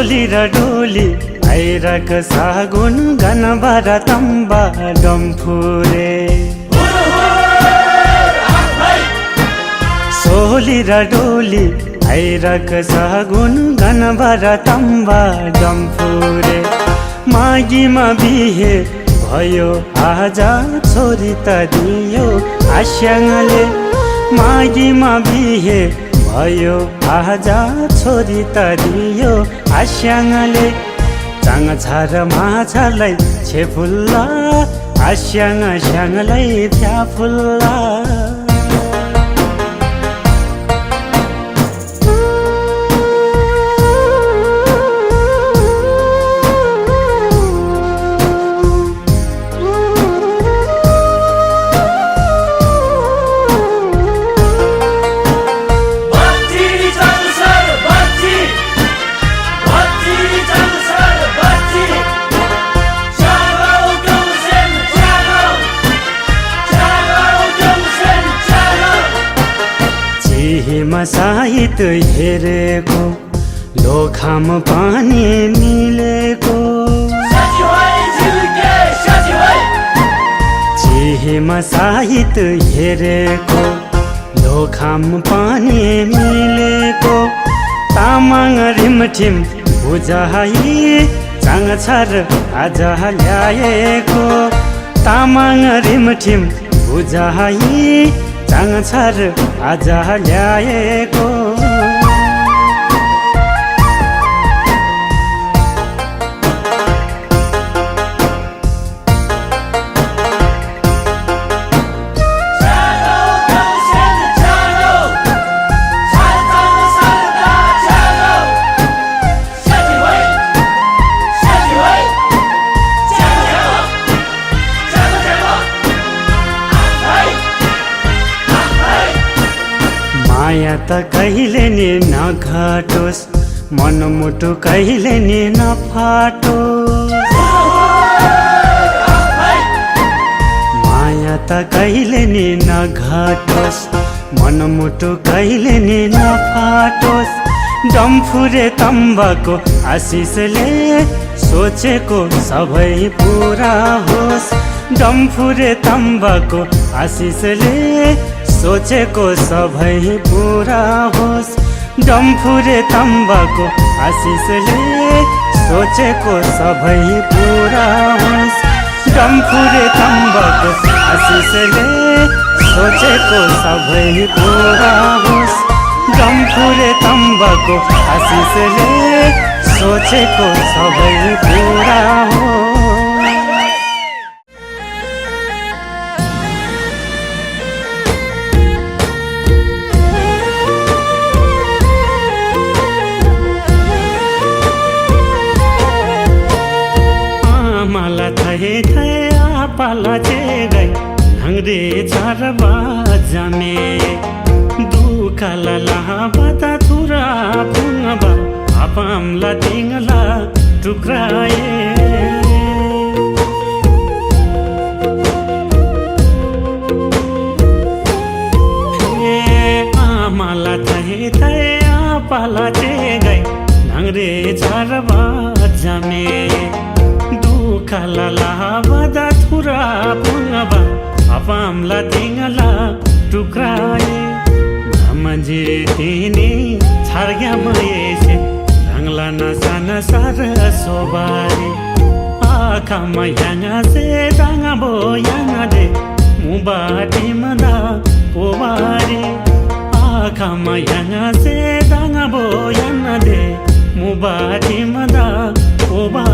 सोली र डोली आइरक सागुन गनबर तम्बा डम्फुरे सोली र डोली आइरक सागुन गनबर तम्बा डम्फुरे मागीमा बिहे भयो आज छोरी त दियो आस्याङले मागीमा बिहे भयो आज छोरी त दियो आस्याङले चाङ छार माछालाई छेफुल्ला आस्याङ स्याङलाई फ्याफुल्ला साहित हेरेको लोखाम पानी मिलेको चिहेमा साहित हेरेको लोखाम पानी मिलेको तामाङ रिमठिम बुझाइ चाङ छार आज ल्याएको तामाङ रिमठिम बुझाइ चाङ छार आज ल्याएको माया त कहिले नि नघटोस् मनमुटु कहिले नि नफाटोस् माया त कहिले नि नघटोस् मनमुटु कहिले नि नफाटोस् डम्फुरे तम्बाको आशिषले सोचेको सबै पुरा होस् डम्फुरे तम्बाको आशिषले सोचेको सबै पुरा होस् डम्फुरे तम्बाको आशिषले सोचेको सबै पुरा होस् डम्फुरे तम्बाको आशिषले सोचेको सबै पुरा होस् डम्फुरे तम्बाको आशिषले सोचेको सबै पुरा होस् पाला गई हंगरे चार बाजामे दुखाला लाबाता थुरा पुंगबा आपामला तिंगला टुक्राए आमाला थे पाला गई हंगरे चार बाजामे दुखाला लाबाता थुरा पुंगबा आपामला तिंगला टुक्राए ब्रह्मजी तिनी छार्ग्या मयेसे रंगला नसा नसार सोबारे आखामा यांगा से दांगा बो यांगा दे मुबाटी मदा पोबारे आखामा यांगा से दांगा बो यांगा दे मुबाटी मदा पोबारे